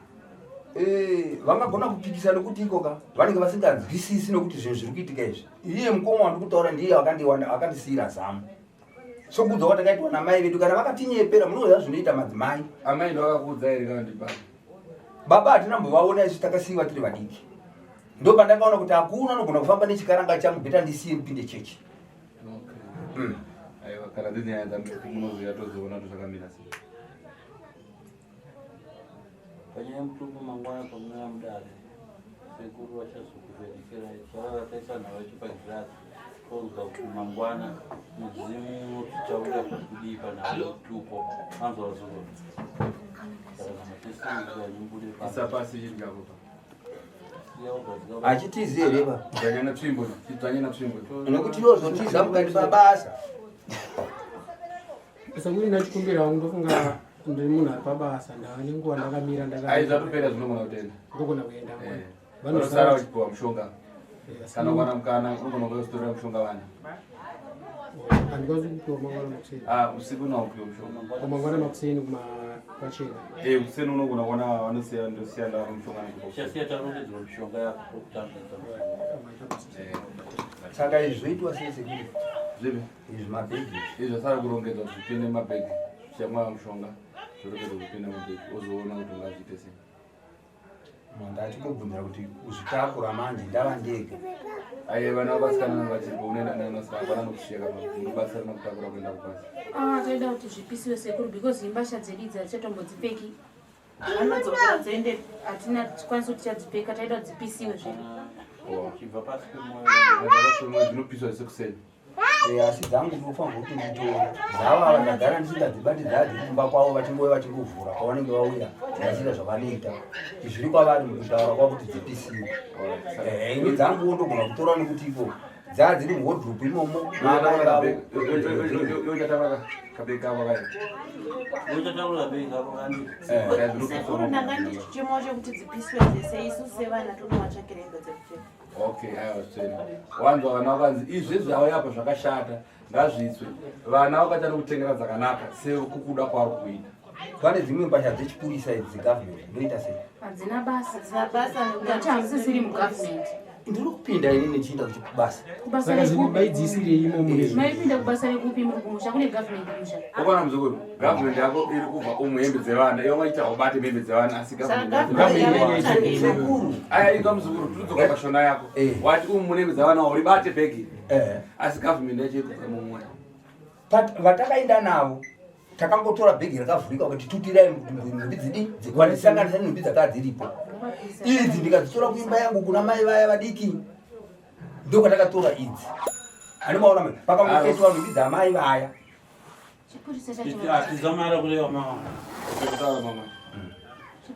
vangagona kupikisana kuti ikoka vanenge vasinganzwisisi nokuti zvinhu zviri kuitika izvi. Iye mukoma wandi kutaura ndiye akandisiyira zamu. Sokudza kwati takaitwa namai vedu kana vakatinyepera munoziva zvinoita madzimai. Amai ndo akakuudza ere kana ndi baba? Baba hatina mbovaona isu takasiyiwa tiri vadiki. Ndo pandakaona kuti hakuna anogona kufamba nechikaranga changu bheta ndisiye mpinde chechi. Aiwa kana ndine yaenda munoziva tozoona tozvakamira sei. Panyaya mutumbu mangwana pamuna mudare sekuru vachazokuvherekera chavavataisa nhava chipagirasi toudza kuti mangwana mudzimu tichaura kudii panhava tupo anzwa zuro isa pasi chirikako achitizi here pa dzanyana tsvimbo dzanyana tsvimbo nokuti yozotiza mukati pabasa. Saka muri nachikumbira wangu ndofunga ndiri munhu ari pabasa ndane nguva ndakamira aizvatopera zvinogona kutenda ndogona kuenda vanosara vachipiwa mushonga kana kwana mukana unogona kuzotorera mushonga vana handikwazi kupiwa mangwana makuseni usiku unakupiwa mushonga mangwana makuseni kwachena kuseni unogona kuona vanosiyana ndosiyana mushonga chasiya tarongedzwa mishonga yako saka izvi zvoitwa sei sekuru zvipi izvi mabhegi izvasara kurongedzwa zvipinde mabhegi zvichangwa mushonga zvorongedzwa zvipinde mabhegi ozoona kuti ungazviite sei. Ndachingobvunzira kuti uzvitakura manje ndava ndega. Aiye vana vasikana vachiripo unoenda nanosaka hapana nokusheka basa rinokutakura kuenda kubasa. Toida kuti zvipisiwe sekuru because imbasha dzedu idzi hatichatombodzipeki. Vanodzoka dzoende hatina tikwanisa kuti tichadzipeka taida kuti dzipisiwe zvino. Chibva pasi pemoyo zvinopiswa sekuseni. Asi dzangu ndinofanira kuti nditora dzava ndagara ndisingadzibati dzadzi kumba kwavo vachingovhura pavanenge vauya ndachita zvavanoita zviri kwavari mukutaura kwakuti dzipisiwe. Ini dzangu ndogona kutora nekuti ipo dzadziri muwardrobe imomo sekuru ndanga ndichichemo chekuti dzipisiwe dzese isu sevana tonovatsvakira hembe dzekupfeka. Okay, aiwa zvena. Wanzwa vana vakanzi izvi zvauyapo zvakashata ngazvitswe. Vana vakatanga kutengera dzakanaka sekukuda kwari kuita. Pane dzimwe mbasha dzechipurisa idzi dzegovernment ndoita sei? Hadzina basa nekuti hazisiri mugovernment. Ndiri kupinda ini nechiinda kuchibasa. Saka zvinobaidzisire imo mune maipinda kubasa rekupi muri kumusha kune government musha. Ukona muzukuru, government yako iri kubva umhembe dzevana, iyo vaita ubate mhembe dzevana asi government. Aya inga muzukuru tudzoka pashona yako. Wati mhembe dzevana uribate bhegi. Asi government yacho iri kubva mumwe. Vatakaenda navo takangotora bhegi rakavhurika kuti tutirai nhumbi dzidi dzikwanisisanganisa nhumbi dzakanga dziripo. Idzi ndikadzitora kuimba yangu kuna mai vaya vadiki ndokatakatora idzi. Animaona mwe pakangoketwa nhumbi dzamai vaya. Tizamara kureva mama. Kutaura mama.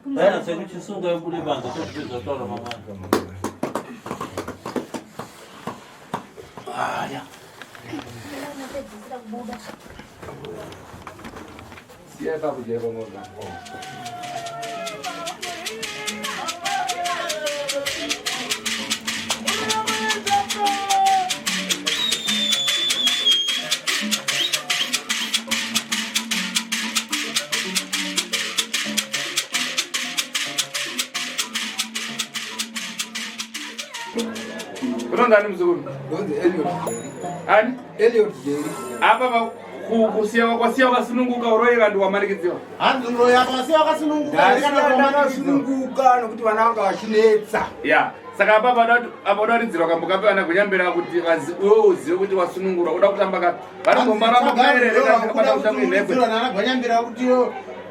Dana sekuchisunga yekuri banza topedza taura mama. Aya. Siya papo jeba moza. Unondani mzukuru? Ndonzi Elliot. Ani? Elliot Jerry. Apa kusiya kwakasununguka uroyera ndi wamanikidziwa. Hanzi uroya kwasiya kwakasununguka ndakasununguka nokuti vana vanga vachinetsa. Ya, saka apa padaridzirwa kambokape vana kunyambira kuti uzive kuti wasunungura uda kutamba kati. Vanogombara makaerere kana kutamba inekwe. Vanagonyambira kuti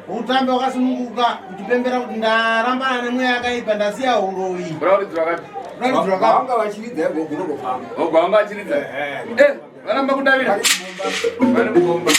utambe wakasununguka uchipembera kuti ndarambana nemweya yakaipa ndasiya uroyi. Uraudzirwa kati. Vanga vachiridza gogonogofamba. Vanga vachiridza. Vanamba kudavira. Vane mugomba.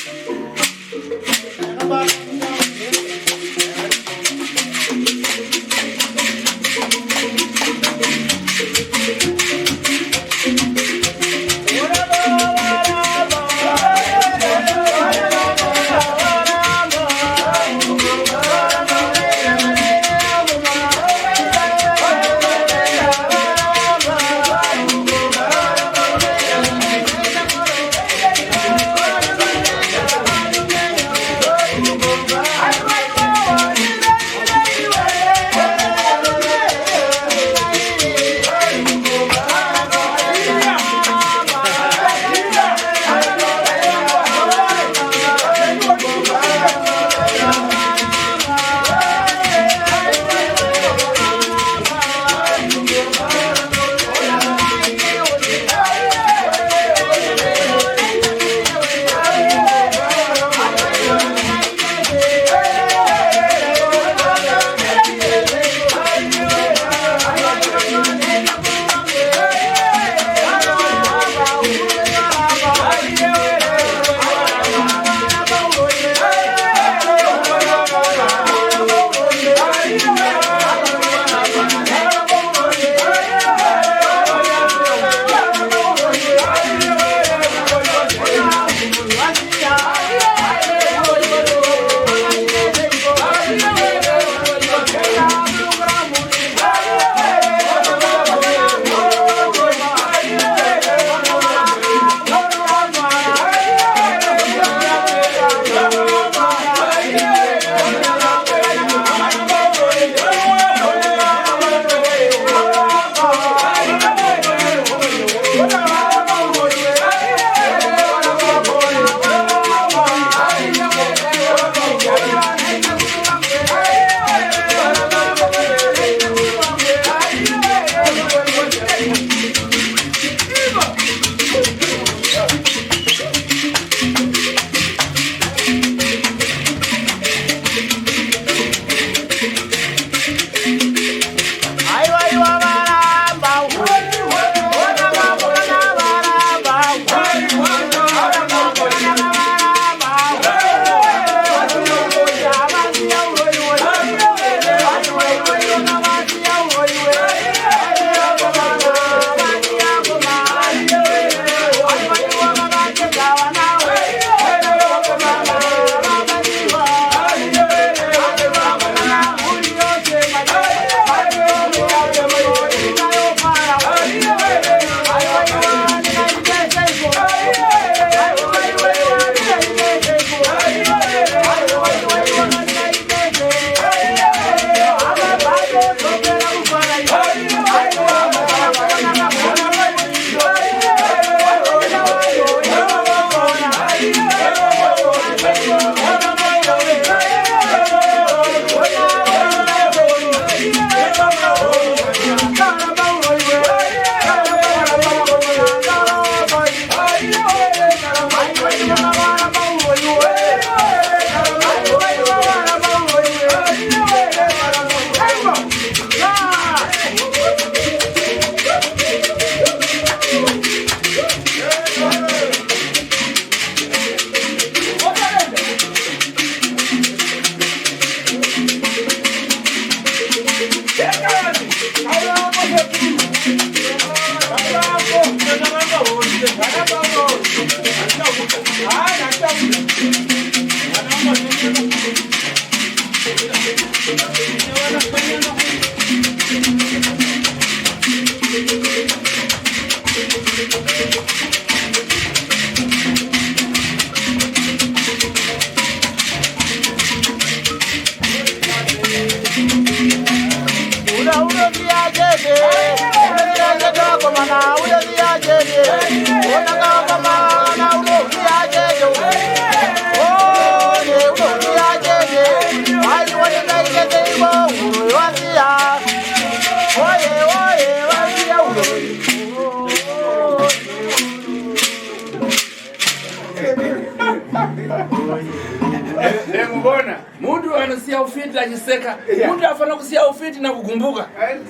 Mbona mtu anasiya ufiti ajiseka, mtu afana kusiya ufiti na kugumbuka.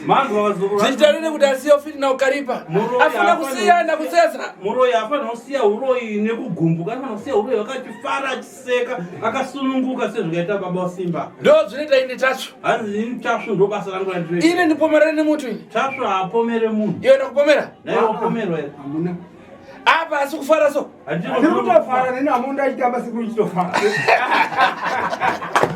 Mangu wazuru. Zitalini kutasiya ufiti na ukaripa. Afana kusiya na kusesa. Muroi afana kusiya uroi ne kugumbuka, afana kusiya uroi wakati fara ajiseka, akasununguka sezvikaita baba Simba. Ndo zvinoita ine tacho. Hanzi ini tacho ndo basa rangu ndiri. Ine ndipomerane mutu. Tacho apomere munhu. Iwe ndakupomera? Naye wapomero ere. Amuna. Apa asikufara so. Ndikutofara neni amunda achitamba siku ichitofara.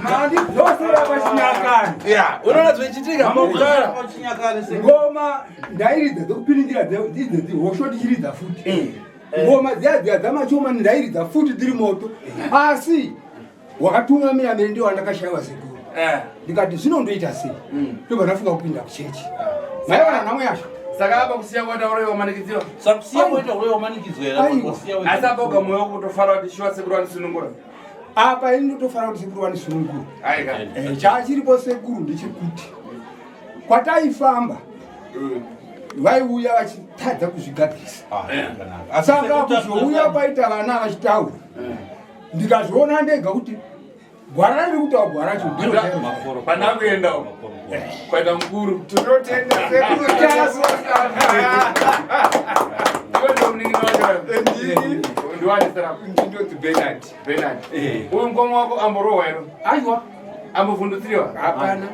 Mandi dzosera pachinyakani. Yeah, unoona zvichiitika mukugara pachinyakani se. Ngoma ndairidza dzokupiringira idzi hosho ndichiridza futi. Ngoma dziya dzamachoma ndairidza futi dziri moto. Asi wakatungamira mberi ndiwo andakashayiwa sekuru. Ndikati zvinondoita sei? Ndobva ndafunga kupinda kuchechi. Maiwana namwe yacho. Saka apa kusiya kuita uroi wamanikidziwa. Sakusiya kuita uroi wamanikidziwa era kusiya kuita. Asi apa ugamoyo wokutofara kuti shiwa sekuru wanisunungura. Apa ini ndotofara kuti sekuru wanisunungura. Aika. Chachiripo sekuru ndechekuti kwataifamba vaiuya vachitadza kuzvigadzisa. Saka kuzouya kwaita vana vachitaura ndikazviona ndega kuti gwara riri kutaura gwara racho ndiro makoro panakuendawo kwaita mukuru tinotenda sekuru taso iwe ndo muningino wacho ndiwani sera ndoti Bernard uyu mkomo wako amborowa ero aiwa ambovhundutsiriwa hapana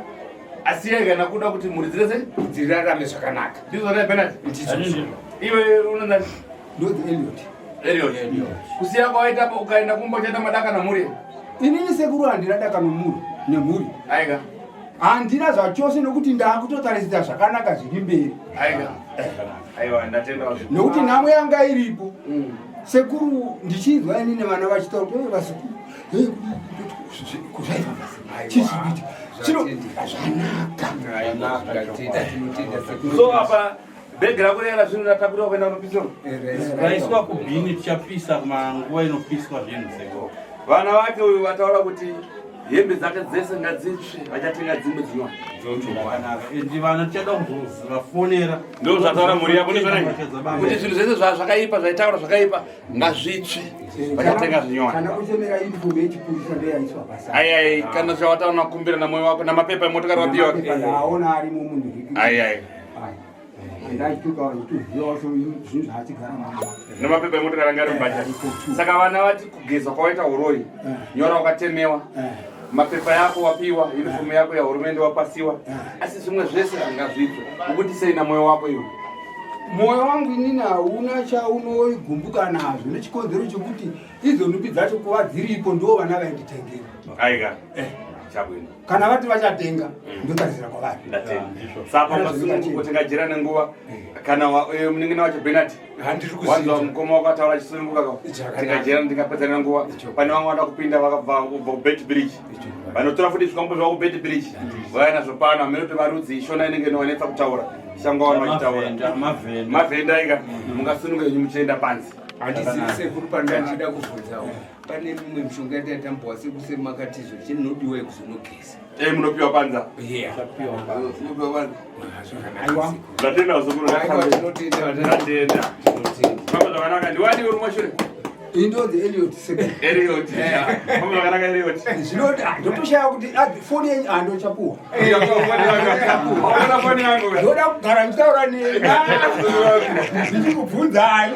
asiyeka nakuda kuti mhuri dzirese dzirarame zvakanaka ndizvo rai Bernard iwe unonani ndoti Elliot kusiya kwawaitapo ukaenda kumbochaita madaka namhuri inini sekuru handina daka nemhuri aika handina zvachose nokuti ndakutotarisira zvakanaka zviri mberi aika aiwa ndatenda nokuti nhamo yanga iripo sekuru ndichinzwa ini nevana vachitaura kuti vasikuru kuzvaifamba chizvikuita chino so apa bhegi rako rera zvinhu ratakurwa kuenda kunopiswa raiswa kubhini tichapisa kumanguva inopiswa zvinhu seko vana vake uyu vataura kuti hembe dzake dzese ngadzitsve vachatenga dzimwe dzinwa endi vana tichada kuzovafonera ndo zvataura mhuri yako kuti zvinhu zvese zvakaipa zvaitaura zvakaipa ngazvitsve vachatenga zvinyowani kana kuchemera uniform yechipurisa ndeyaiswa basa ai kana zvawataura nakumbira namwoyo wako namapepa emotokari wapiwa ndaona arimo munhu ai ndaituka ituziva zvinhu zvaatigara namapepa emotokari anga ari mubhaja saka vana vati kugeza kwawaita uroi nyora wakatemewa mapepa yako wapiwa uniform yako yahurumende wapasiwa asi zvimwe zvese angazvitsve ukuti sei namwoyo wako iwe mwoyo wangu inini hauna chaunogumbuka nazvo nechikonzero chokuti idzo nhumbi dzacho kuva dziripo ndo vana vainditengera aika chabwino kana vati vachatenga ndotarisira kwavari saka kutenga jira nenguva kana muningina wacho Bernard wanzwa mukoma wako ataura chisununguka tenga jira ndikapedzana nguva pane vamwe vada kupinda vakabva kubet bridge vanotora futi zvikambo zvavo kubet bridge vaya nazvo pano hamene kuti varudzi ishona inenge inowanetsa kutaura shangwa vanhu vachitaura mavhenda inga mungasununga yenyu muchienda panzi handisivi sekuru pandanchida kubvunzawo pane mimwe mishonga yatatambowa sekusemakatizvo chinodiwa kuzonogeza munopiwa panza ndatenda uzokuroatenda pamba zvakanaka ndiwadi uri mashure indodzi Elliot Elliot pamba zvakanaka Elliot zvinoti ndotoshaya kuti foni yenyu handochapuwa ndoda kugara ndichitaura neni ndichikubvunzai